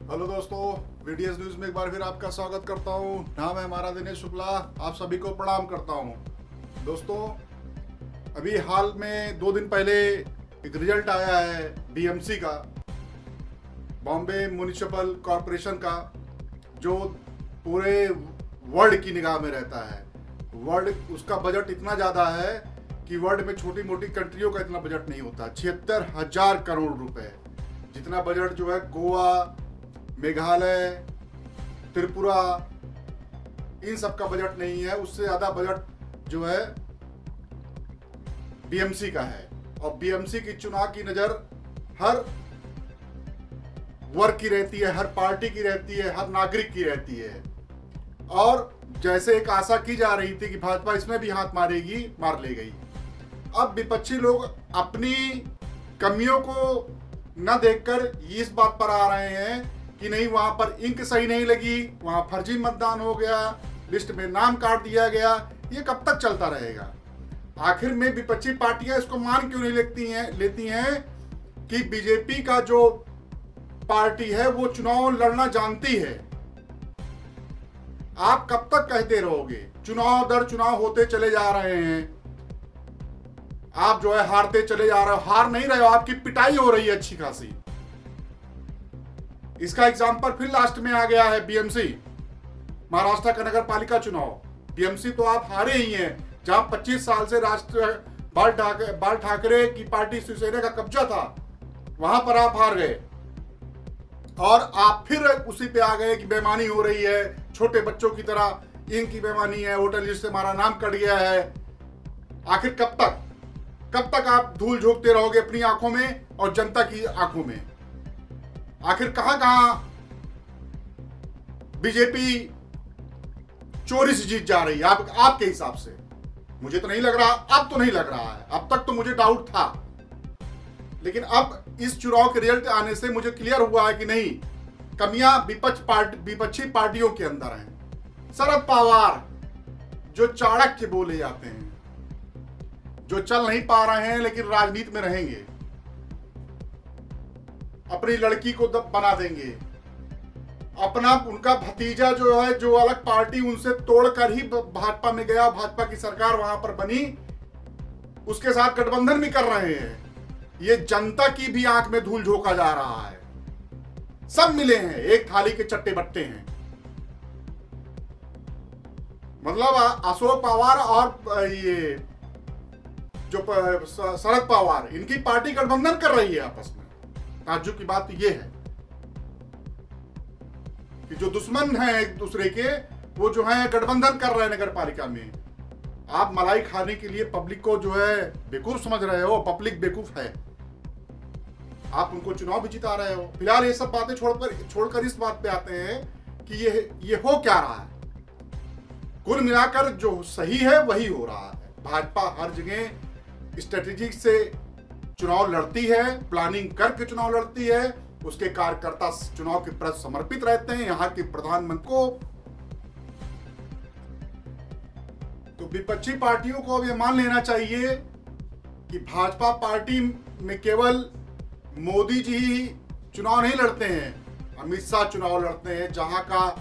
Hello दोस्तों, VDS news में एक बार फिर आपका स्वागत करता हूं। नाम है हमारा दिनेश शुक्ला। आप सभी को प्रणाम करता हूं। दोस्तों, अभी हाल में 2 दिन पहले एक रिजल्ट आया है बीएमसी का, बॉम्बे म्युनिसिपल कॉरपोरेशन का, जो पूरे वर्ल्ड की निगाह में रहता है। वर्ल्ड उसका बजट इतना ज़्यादा है कि वर्ल्ड में छोटी मोटी कंट्रियों का इतना बजट नहीं होता। 76,000 करोड़ रुपए जितना बजट जो है गोवा, मेघालय, त्रिपुरा, इन सब का बजट नहीं है। उससे ज़्यादा बजट जो है बीएमसी का है। और बीएमसी की चुनाव की नज़र हर वर्ग की रहती है, हर पार्टी की रहती है, हर नागरिक की रहती है। और जैसे एक आशा की जा रही थी कि भाजपा इसमें भी हाथ मारेगी, मार ले गई। अब विपक्षी लोग अपनी कमियों को न देखकर इस बात पर आ रहे हैं कि नहीं, वहां पर इंक सही नहीं लगी, वहां फर्जी मतदान हो गया, लिस्ट में नाम काट दिया गया। ये कब तक चलता रहेगा? आखिर में विपक्षी पार्टियां इसको मान क्यों नहीं लेती हैं कि बीजेपी का जो पार्टी है वो चुनाव लड़ना जानती है। आप कब तक कहते रहोगे? चुनाव दर चुनाव होते चले जा रहे हैं, आप जो है हारते चले जा रहे हो। हार नहीं रहे हो, आपकी पिटाई हो रही है अच्छी खासी। इसका एग्जाम्पल फिर लास्ट में आ गया है बीएमसी, महाराष्ट्र का नगर पालिका चुनाव। बीएमसी तो आप हारे ही हैं, जहां 25 साल से बाल ठाकरे की पार्टी शिवसेना का कब्जा था, वहां पर आप हार गए। और आप फिर उसी पे आ गए कि बेईमानी हो रही है, छोटे बच्चों की तरह इनकी बेईमानी है, वोटर लिस्ट से हमारा नाम कट गया है। आखिर कब तक आप धूल झोंकते रहोगे अपनी आंखों में और जनता की आंखों में? आखिर कहां बीजेपी चोरी से जीत जा रही है आपके हिसाब से? मुझे तो नहीं लग रहा, अब तो नहीं लग रहा है। अब तक तो मुझे डाउट था, लेकिन अब इस चुनाव के रिजल्ट आने से मुझे क्लियर हुआ है कि नहीं, कमियां विपक्षी पार्टियों के अंदर हैं। शरद पवार जो चाणक्य बोले जाते हैं, जो चल नहीं पा रहे हैं लेकिन राजनीति में रहेंगे, अपनी लड़की को बना देंगे, अपना उनका भतीजा जो है, जो अलग पार्टी उनसे तोड़कर ही भाजपा में गया, भाजपा की सरकार वहां पर बनी, उसके साथ गठबंधन भी कर रहे हैं। ये जनता की भी आंख में धूल झोंका जा रहा है। सब मिले हैं, एक थाली के चट्टे बट्टे हैं। मतलब अशोक पवार और ये जो शरद पवार, इनकी पार्टी गठबंधन कर रही है आपस में। ताज्जुब की बात तो ये है कि जो दुश्मन हैं एक दूसरे के, वो जो है गठबंधन कर रहे हैं नगर पालिका में। आप मलाई खाने के लिए पब्लिक को जो है बेवकूफ समझ रहे हो, पब्लिक बेवकूफ है। आप उनको चुनाव भी जिता रहे हो। फिलहाल ये सब बातें छोड़कर इस बात पे आते हैं कि ये हो क्या रहा है। कुल मिलाकर जो सही है वही हो रहा है। भाजपा हर जगह स्ट्रेटेजिक से चुनाव लड़ती है, प्लानिंग करके चुनाव लड़ती है। उसके कार्यकर्ता चुनाव के प्रति समर्पित रहते हैं। यहाँ के प्रधानमंत्री को, तो विपक्षी पार्टियों को अब यह मान लेना चाहिए कि भाजपा पार्टी में केवल मोदी जी ही चुनाव नहीं लड़ते हैं, अमित शाह चुनाव लड़ते हैं। जहां का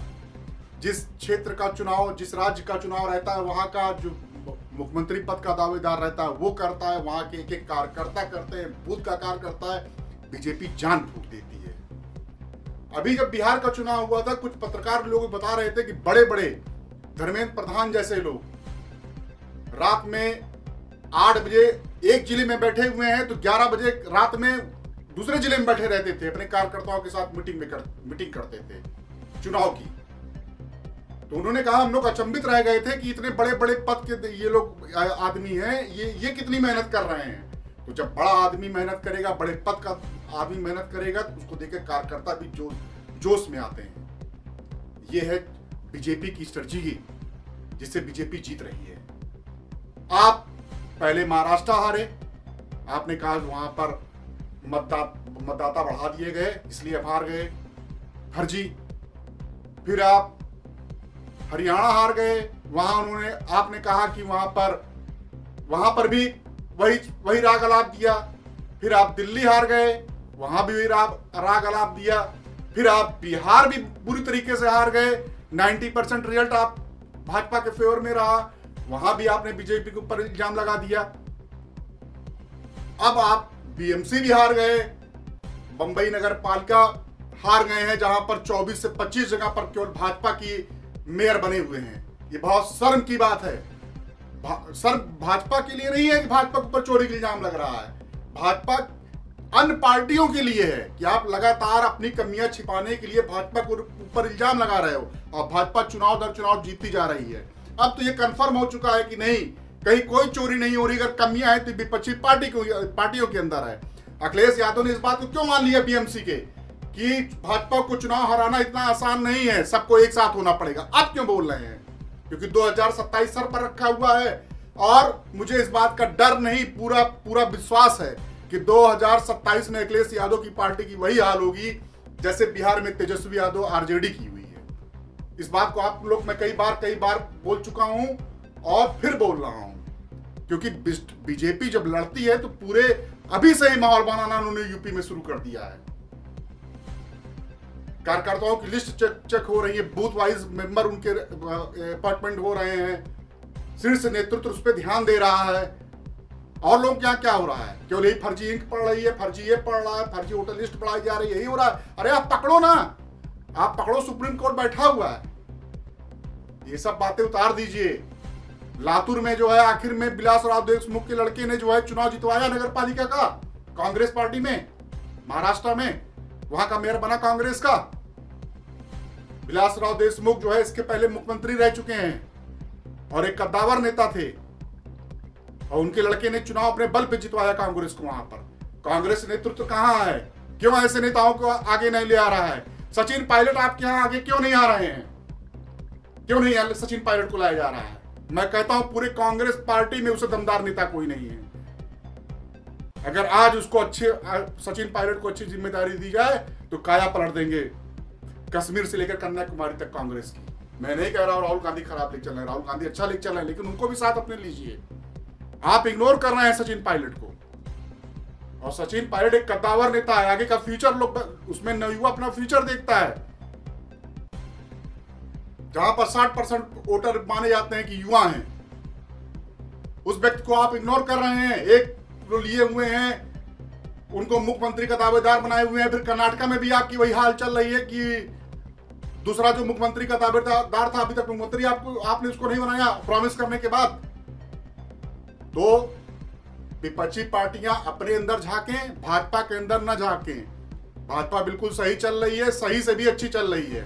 जिस क्षेत्र का चुनाव, जिस राज्य का चुनाव रहता है, वहां का जो मुख्यमंत्री पद का दावेदार रहता है वो करता है, वहां के एक कार्यकर्ता करते हैं, बूथ का कार्य करता है। बीजेपी जान फूक देती है। अभी जब बिहार का चुनाव हुआ था, कुछ पत्रकार लोग बता रहे थे कि बड़े बड़े धर्मेंद्र प्रधान जैसे लोग रात में 8 बजे एक जिले में बैठे हुए हैं तो 11 बजे रात में दूसरे जिले में बैठे रहते थे, अपने कार्यकर्ताओं के साथ मीटिंग करते थे चुनाव की। तो उन्होंने कहा, हम लोग अचंभित रह गए थे कि इतने बड़े बड़े पद के ये लोग आदमी हैं, ये कितनी मेहनत कर रहे हैं। तो जब बड़ा आदमी मेहनत करेगा, बड़े पद का आदमी मेहनत करेगा, तो उसको देख के कार्यकर्ता भी जोश में आते हैं। ये है बीजेपी की स्ट्रेटजी, जिससे बीजेपी जीत रही है। आप पहले महाराष्ट्र हारे, आपने कहा वहां पर मतदाता बढ़ा दिए गए, इसलिए हार गए, फर्जी। फिर आप हरियाणा हार गए, वहां आपने कहा कि वहां पर भी वही राग अलाप दिया। फिर आप दिल्ली हार गए, वहां भी राग अलाप दिया। फिर आप बिहार भी बुरी तरीके से हार गए, 90% रिजल्ट आप भाजपा के फेवर में रहा, वहां भी आपने बीजेपी के ऊपर इल्जाम लगा दिया। अब आप बीएमसी भी हार गए, बंबई नगर पालिका हार गए हैं, जहां पर 24 से 25 जगह पर केवल भाजपा की मेयर बने हुए हैं। ये बहुत शर्म की बात है। शर्म भाजपा के लिए नहीं है कि भाजपा के ऊपर चोरी का इल्जाम लग रहा है, भाजपा अन्य पार्टियों के लिए है कि आप लगातार अपनी कमियां छिपाने के लिए भाजपा के ऊपर इल्जाम लगा रहे हो और भाजपा चुनाव दर चुनाव जीतती जा रही है। अब तो ये कंफर्म हो चुका है कि नहीं, कहीं कोई चोरी नहीं हो रही, अगर कमियां हैं तो विपक्षी पार्टियों के अंदर है। अखिलेश यादव ने इस बात को क्यों मान लिया बीएमसी के कि भाजपा को चुनाव हराना इतना आसान नहीं है, सबको एक साथ होना पड़ेगा। अब क्यों बोल रहे हैं? क्योंकि 2027 सर पर रखा हुआ है और मुझे इस बात का डर नहीं, पूरा विश्वास है कि 2027 में अखिलेश यादव की पार्टी की वही हाल होगी जैसे बिहार में तेजस्वी यादव आरजेडी की हुई है। इस बात को आप लोग मैं कई बार बोल चुका हूं और फिर बोल रहा हूं, क्योंकि बीजेपी जब लड़ती है तो पूरे अभी से ही माहौल बनाना उन्होंने यूपी में शुरू कर दिया है। कार्यकर्ताओं की लिस्ट चेक हो रही है, बूथ वाइज मेंबर उनके अपॉइंटमेंट हो रहे हैं, शीर्ष नेतृत्व उस पर ध्यान दे रहा है। और लोग क्या हो रहा है? केवल यही फर्जी इंक पड़ रही है, फर्जी ये पड़ रहा है, फर्जी वोटर लिस्ट पढ़ाई जा रही है, यही हो रहा है। अरे आप पकड़ो ना, आप पकड़ो, सुप्रीम कोर्ट बैठा हुआ है। ये सब बातें उतार दीजिए। लातूर में जो है आखिर में विलासराव देशमुख के लड़के ने जो है चुनाव जितवाया नगर पालिका का कांग्रेस पार्टी में, महाराष्ट्र में, वहां का मेयर बना कांग्रेस का। विलासराव देशमुख जो है इसके पहले मुख्यमंत्री रह चुके हैं और एक कद्दावर नेता थे और उनके लड़के ने चुनाव अपने बल पे जितवाया कांग्रेस को। वहां पर कांग्रेस नेतृत्व कहां है? क्यों ऐसे नेताओं को आगे नहीं ले आ रहा है? सचिन पायलट आपके यहां आगे क्यों नहीं आ रहे हैं? क्यों नहीं सचिन पायलट को लाया जा रहा है? मैं कहता हूं पूरे कांग्रेस पार्टी में उसे दमदार नेता कोई नहीं है। अगर आज उसको सचिन पायलट को अच्छी जिम्मेदारी दी जाए तो काया पलट देंगे कश्मीर से लेकर कन्याकुमारी तक कांग्रेस की। मैं नहीं कह रहा हूं राहुल गांधी खराब लेके चल रहे हैं, राहुल गांधी अच्छा लेके चल रहे हैं, लेकिन उनको भी साथ अपने लीजिए। आप इग्नोर कर रहे हैं सचिन पायलट को, और सचिन पायलट एक कद्दावर नेता है। आगे का फ्यूचर लोग उसमें युवा अपना फ्यूचर देखता है। जहां पर 60% वोटर माने जाते हैं कि युवा हैं, उस व्यक्ति को आप इग्नोर कर रहे हैं। एक जो लिए हुए हैं उनको मुख्यमंत्री का दावेदार बनाए हुए हैं। फिर कर्नाटका में भी आपकी वही हाल चल रही है कि दूसरा जो मुख्यमंत्री का दावेदार था, अभी तक मुख्यमंत्री आपने उसको नहीं बनाया प्रॉमिस करने के बाद। तो विपक्षी पार्टियां अपने अंदर झांकें, भाजपा के अंदर न झांकें। भाजपा बिल्कुल सही चल रही है, सही से भी अच्छी चल रही है।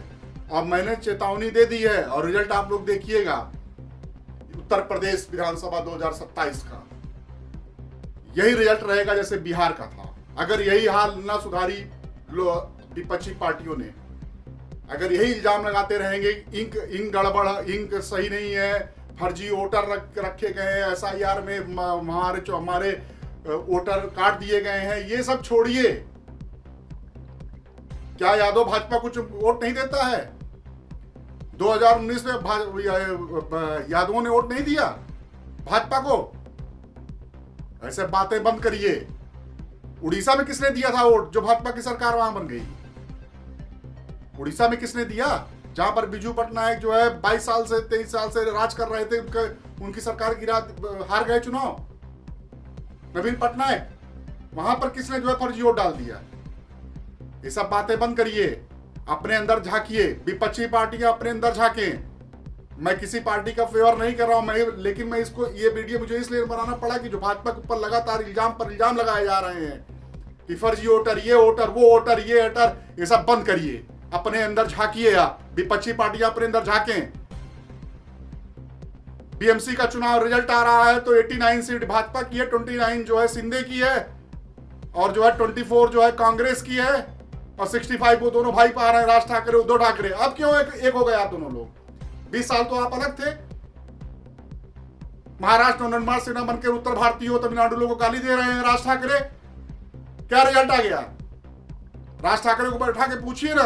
और मैंने चेतावनी दे दी है और रिजल्ट आप लोग देखिएगा उत्तर प्रदेश विधानसभा 2027 का यही रिजल्ट रहेगा जैसे बिहार का था। अगर यही हाल ना सुधारी विपक्षी पार्टियों ने, अगर यही इल्जाम लगाते रहेंगे इंक गड़बड़, इंक सही नहीं है, फर्जी वोटर रखे गए हैं, SIR में हमारे वोटर काट दिए गए हैं, ये सब छोड़िए। क्या यादव भाजपा कुछ वोट नहीं देता है? 2019 में यादवों ने वोट नहीं दिया भाजपा को। ऐसे बातें बंद करिए। उड़ीसा में किसने दिया था वोट जो भाजपा की सरकार वहां बन गई? उड़ीसा में किसने दिया जहां पर बिजू पटनायक जो है 22 साल से 23 साल से राज कर रहे थे, उनकी सरकार हार गए चुनाव। नवीन पटनायक, वहां पर किसने जो है फर्जी वोट डाल दिया? ये सब बातें बंद करिए, अपने अंदर झांकिए। विपक्षी पार्टियां अपने अंदर झांकें। मैं किसी पार्टी का फेवर नहीं कर रहा हूं, लेकिन मैं ये वीडियो मुझे इसलिए बनाना पड़ा कि जो भाजपा के ऊपर लगातार इल्जाम पर इल्जाम लगाए जा रहे हैं कि फर्जी वोटर, ये वोटर, वो वोटर, ये वोटर, ये सब बंद करिए। अपने अंदर झांकिए आप, विपक्षी पार्टियां अपने अंदर झांकें। बीएमसी का चुनाव रिजल्ट आ रहा है तो 89 सीट भाजपा की है, 29 जो है शिंदे की है और जो है 24 जो है कांग्रेस की है और 65 वो दोनों भाई पा रहे हैं, राज ठाकरे, उद्धव ठाकरे। अब क्यों एक हो गए आप दोनों लोग? 20 साल तो आप अलग थे। महाराष्ट्र निर्माण सेना बनकर उत्तर भारतीय हो, तमिलनाडु लोगों को गाली दे रहे हैं राज ठाकरे। क्या रिजल्ट आ गया? राज ठाकरे को बैठा के पूछिए ना,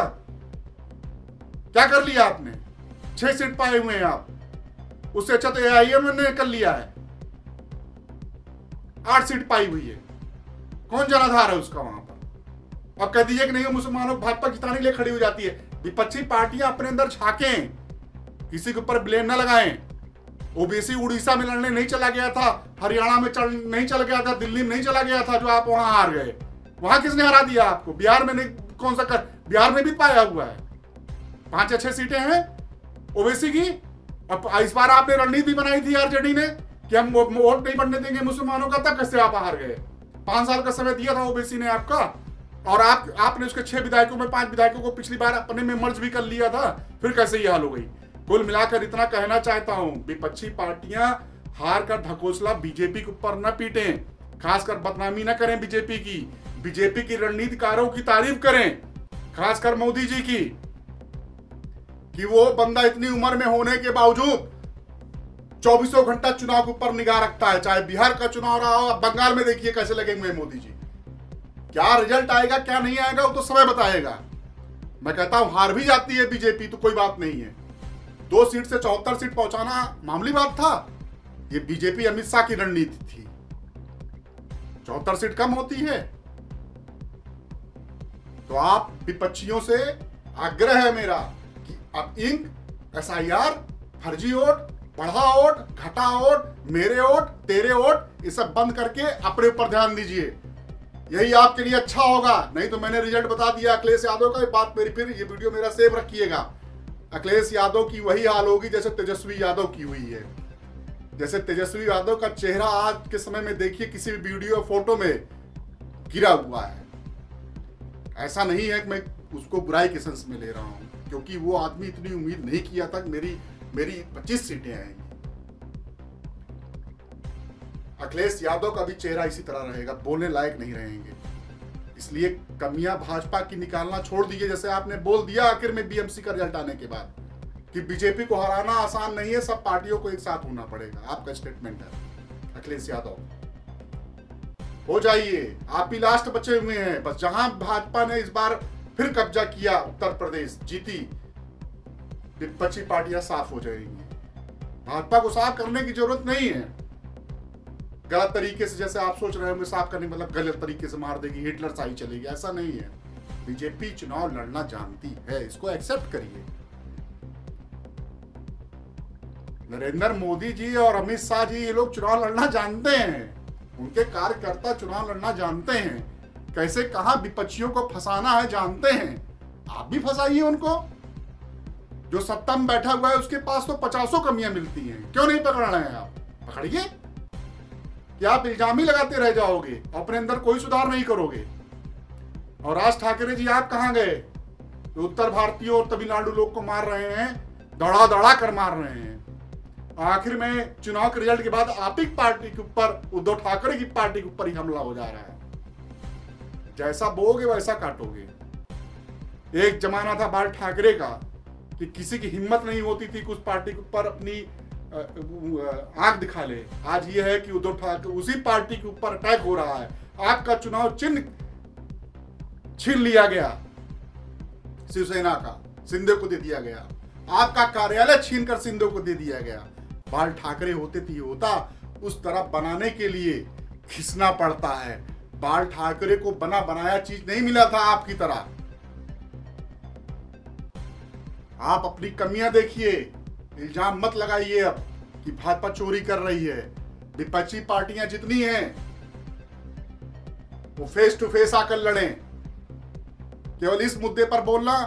क्या कर लिया आपने? 6 सीट पाए हुए हैं आप, उससे अच्छा तो AIM ने कर लिया है, 8 सीट पाई हुई है। कौन जनाधार है उसका वहां पर? अब कह दीजिए कि नहीं मुसलमानों को भाजपा जिताने के लिए खड़ी हो जाती है। विपक्षी पार्टियां अपने अंदर झांकें, किसी के ऊपर ब्लेम ना लगाएं। ओबीसी उड़ीसा में लड़ने नहीं चला गया था, हरियाणा में नहीं चला गया था, दिल्ली में नहीं चला गया था, जो आप वहां हार गए। वहां किसने हरा दिया आपको? बिहार में नहीं, कौन सा कर, बिहार में भी पाया हुआ है 5 या 6 सीटें हैं ओबीसी की। अब इस बार आपने रणनीति बनाई थी आरजेडी ने कि हम वोट नहीं बढ़ने देंगे मुसलमानों का, तब कैसे आप हार गए? 5 साल का समय दिया था ओबीसी ने आपका, और आपने उसके 6 विधायकों में 5 विधायकों को पिछली बार अपने में मर्ज भी कर लिया था, फिर कैसे ये हाल हो गई? कुल मिलाकर इतना कहना चाहता हूं, विपक्षी पार्टियां हार का ढकोसला बीजेपी के ऊपर न पीटें, खासकर बदनामी न करें बीजेपी की। बीजेपी की रणनीतिकारों की तारीफ करें, खासकर मोदी जी की, कि वो बंदा इतनी उम्र में होने के बावजूद 24 घंटा चुनाव के ऊपर निगाह रखता है। चाहे बिहार का चुनाव रहा हो, बंगाल में देखिए कैसे लगेंगे मोदी जी। क्या रिजल्ट आएगा क्या नहीं आएगा वो तो समय बताएगा। मैं कहता हूं हार भी जाती है बीजेपी तो कोई बात नहीं है, 2 सीट से 74 सीट पहुंचाना मामूली बात था। ये बीजेपी अमित शाह की रणनीति थी। 74 सीट कम होती है। तो आप विपक्षियों से आग्रह है मेरा कि अब इंक, SIR, फर्जी वोट, बढ़ा वोट, घटा वोट, मेरे वोट, तेरे वोट, ये सब बंद करके अपने ऊपर ध्यान दीजिए। यही आपके लिए अच्छा होगा। नहीं तो मैंने रिजल्ट बता दिया अखिलेश यादव का, बात मेरी, फिर ये वीडियो मेरा सेव रखिएगा। अखिलेश यादव की वही हाल होगी जैसे तेजस्वी यादव की हुई है। जैसे तेजस्वी यादव का चेहरा आज के समय में देखिए किसी भी वीडियो फोटो में गिरा हुआ है। ऐसा नहीं है कि मैं उसको बुराई के सेंस में ले रहा हूं, क्योंकि वो आदमी इतनी उम्मीद नहीं किया था कि मेरी 25 सीटें आएंगी। अखिलेश यादव का भी चेहरा इसी तरह रहेगा, बोलने लायक नहीं रहेंगे। इसलिए कमियां भाजपा की निकालना छोड़ दीजिए। जैसे आपने बोल दिया आखिर में बीएमसी का रिजल्ट आने के बाद कि बीजेपी को हराना आसान नहीं है, सब पार्टियों को एक साथ होना पड़ेगा। आपका स्टेटमेंट है अखिलेश यादव, हो जाइए, आप भी लास्ट बचे हुए हैं। बस जहां भाजपा ने इस बार फिर कब्जा किया, उत्तर प्रदेश जीती, विपक्षी पार्टियां साफ हो जाएंगी। भाजपा को साफ करने की जरूरत नहीं है गलत तरीके से, जैसे आप सोच रहे होंगे साफ करने मतलब गलत तरीके से मार देगी, हिटलर शाही चलेगी, ऐसा नहीं है। बीजेपी चुनाव लड़ना जानती है, इसको एक्सेप्ट करिए। नरेंद्र मोदी जी और अमित शाह जी, ये लोग चुनाव लड़ना जानते हैं, उनके कार्यकर्ता चुनाव लड़ना जानते हैं, कैसे कहां विपक्षियों को फंसाना है जानते हैं। आप भी फंसाइए उनको। जो सत्ता में बैठा हुआ है उसके पास तो 50 कमियां मिलती हैं, क्यों नहीं पकड़ रहे हैं आप? पकड़िए। क्या आप इल्जाम ही लगाते रह जाओगे, अपने अंदर कोई सुधार नहीं करोगे? और राज ठाकरे जी आप कहां गए? तो उत्तर भारतीयों और तमिलनाडु लोग को मार रहे हैं, दड़ा दड़ा कर मार रहे हैं। आखिर में चुनाव के रिजल्ट के बाद आप ही पार्टी के ऊपर, उद्धव ठाकरे की पार्टी के ऊपर ही हमला हो जा रहा है। जैसा बोगे वैसा काटोगे। एक जमाना था बाल ठाकरे का कि किसी की हिम्मत नहीं होती थी कि उस पार्टी के ऊपर अपनी आंख दिखा ले। आज ये है कि उद्धव ठाकरे, उसी पार्टी के ऊपर अटैक हो रहा है। आपका चुनाव चिन्ह छीन लिया गया, शिवसेना का शिंदे को दे दिया गया। आपका कार्यालय छीनकर शिंदे को दे दिया गया। बाल ठाकरे होते थे, होता उस तरह बनाने के लिए खिसना पड़ता है। बाल ठाकरे को बना बनाया चीज नहीं मिला था आपकी तरह। आप अपनी कमियां देखिए, इल्जाम मत लगाइए अब कि भाजपा चोरी कर रही है। विपक्षी पार्टियां जितनी हैं वो फेस टू फेस आकर लड़ें। केवल इस मुद्दे पर बोलना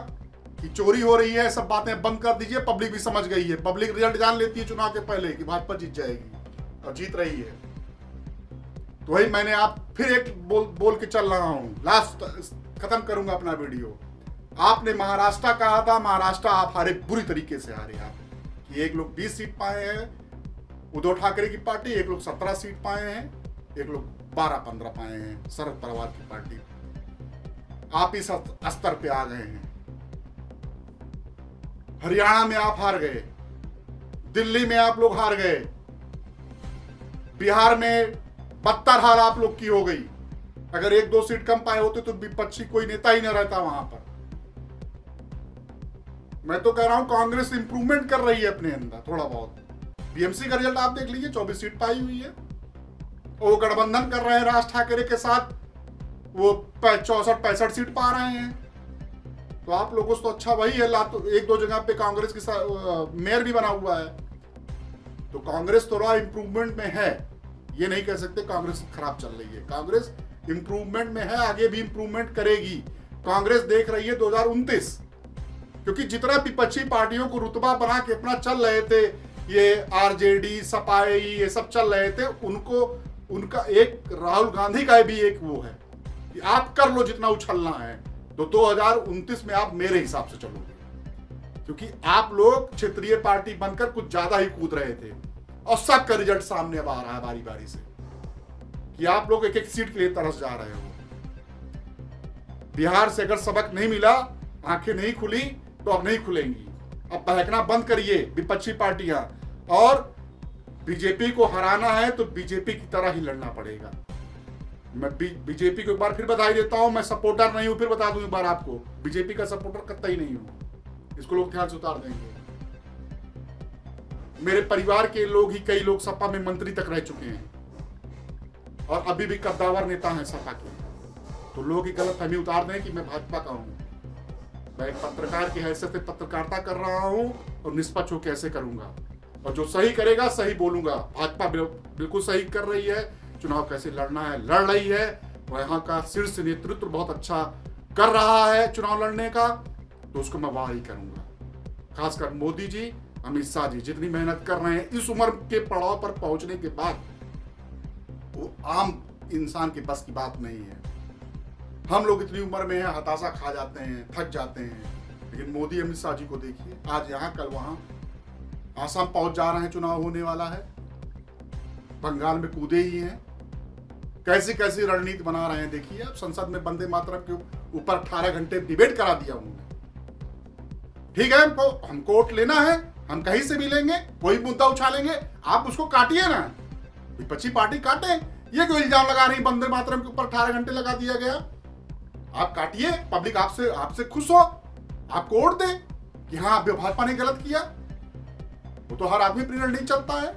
कि चोरी हो रही है, सब बातें बंद कर दीजिए। पब्लिक भी समझ गई है, पब्लिक रिजल्ट जान लेती है चुनाव के पहले कि भाजपा जीत जाएगी और जीत रही है। तो वही मैंने आप फिर एक बोल के चल रहा हूं, लास्ट खत्म करूंगा अपना वीडियो। आपने महाराष्ट्र कहा था, महाराष्ट्र आप हारे, बुरी तरीके से हारे आप। कि एक लोग 20 सीट पाए हैं उद्धव ठाकरे की पार्टी, एक लोग 17 सीट पाए हैं, एक लोग 12-15 पाए हैं शरद पवार की पार्टी। आप इस स्तर पे आ गए हैं। हरियाणा में आप हार गए, दिल्ली में आप लोग हार गए, बिहार में बदतर हाल आप लोग की हो गई। अगर 1-2 सीट कम पाए होते तो विपक्षी कोई नेता ही न रहता वहां पर। मैं तो कह रहा हूं कांग्रेस इंप्रूवमेंट कर रही है अपने अंदर थोड़ा बहुत। बीएमसी का रिजल्ट आप देख लीजिए, 24 सीट पाई हुई है। वो गठबंधन कर रहे हैं राज ठाकरे के साथ वो 64-65 सीट पा रहे हैं। तो आप लोगों से तो अच्छा वही है, तो एक दो जगह पे कांग्रेस की मेयर भी बना हुआ है। तो कांग्रेस थोड़ा इंप्रूवमेंट में है, ये नहीं कह सकते कांग्रेस खराब चल रही है। कांग्रेस इंप्रूवमेंट में है, आगे भी इंप्रूवमेंट करेगी। कांग्रेस देख रही है 2029, क्योंकि जितना विपक्षी पार्टियों को रुतबा बना के अपना चल रहे थे, ये आरजेडी सपाई ये सब चल रहे थे, उनका एक राहुल गांधी का भी एक वो है कि आप कर लो जितना उछलना है, तो 2029 में आप मेरे हिसाब से चलोगे, क्योंकि आप लोग क्षेत्रीय पार्टी बनकर कुछ ज्यादा ही कूद रहे थे और सबका रिजल्ट सामने अब आ रहा है बारी बारी से कि आप लोग एक एक सीट के लिए तरस जा रहे हो। बिहार से अगर सबक नहीं मिला, आंखें नहीं खुली, तो अब नहीं खुलेंगी। अब बहकना बंद करिए विपक्षी पार्टियां, और बीजेपी को हराना है तो बीजेपी की तरह ही लड़ना पड़ेगा। मैं बीजेपी को एक बार फिर बधाई देता हूं, मैं सपोर्टर नहीं हूं, फिर बता दूं एक बार आपको, बीजेपी का सपोर्टर कतई नहीं हूं, इसको लोग ध्यान से उतार देंगे। मेरे परिवार के लोग ही कई लोग सपा में मंत्री तक रह चुके हैं और अभी भी कद्दावर नेता हैं सपा के, तो लोग ही गलतफहमी उतार दें कि मैं भाजपा का हूं। मैं एक पत्रकार की हैसियत से पत्रकारिता कर रहा हूं और निष्पक्ष होकर ऐसे करूंगा, और जो सही करेगा सही बोलूंगा। भाजपा बिल्कुल सही कर रही है, चुनाव कैसे लड़ना है लड़ रही है, और यहाँ का शीर्ष नेतृत्व बहुत अच्छा कर रहा है चुनाव लड़ने का, तो उसको मैं वाह ही करूंगा। खासकर मोदी जी, अमित शाह जी जितनी मेहनत कर रहे हैं इस उम्र के पड़ाव पर पहुंचने के बाद, वो आम इंसान के बस की बात नहीं है। हम लोग इतनी उम्र में है, हताशा खा जाते हैं, थक जाते हैं, लेकिन मोदी अमित शाह जी को देखिए, आज यहाँ कल वहां, आसाम पहुंच जा रहे हैं, चुनाव होने वाला है, बंगाल में कूदे ही हैं, कैसी कैसी रणनीति बना रहे हैं देखिए। अब संसद में वंदे मातरम के ऊपर 18 घंटे डिबेट करा दिया उन्होंने। ठीक है, हमको वोट लेना है, हम कहीं से भी लेंगे, कोई मुद्दा उछालेंगे, आप उसको काटिए ना, विपक्षी पार्टी काटे। ये कोई इल्जाम लगा रही वंदे मातरम के ऊपर 18 घंटे लगा दिया गया, आप काटिए, पब्लिक आपसे खुश हो, आपको वोट दे कि हाँ भाजपा ने गलत किया। वो तो हर आदमी प्रिंट नहीं चलता है।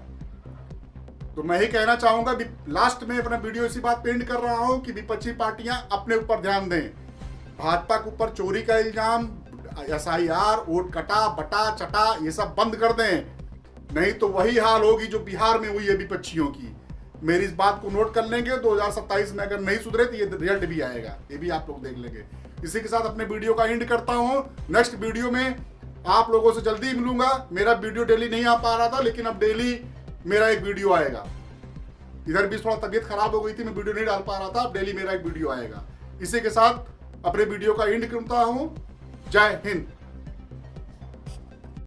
तो मैं ही कहना चाहूंगा, लास्ट में अपना वीडियो इसी बात पे एंड कर रहा हूं कि विपक्षी पार्टियां अपने ऊपर ध्यान दें। भाजपा के ऊपर चोरी का इल्जाम, SIR, वोट कटा बटा चटा, ये सब बंद कर दें, नहीं तो वही हाल होगी जो बिहार में हुई है विपक्षियों की। मेरी इस बात को नोट कर लेंगे, 2027 में अगर नहीं सुधरे तो ये रिजल्ट भी आएगा, ये भी आप लोग देख लेंगे। इसी के साथ अपने वीडियो का एंड करता हूं। नेक्स्ट वीडियो में आप लोगों से जल्दी मिलूंगा। मेरा वीडियो डेली नहीं आ पा रहा था, लेकिन अब डेली मेरा एक वीडियो आएगा। इधर भी थोड़ा तबीयत खराब हो गई थी, मैं वीडियो नहीं डाल पा रहा था, अब डेली मेरा एक वीडियो आएगा। इसी के साथ अपने वीडियो का एंड करता हूं। जय हिंद।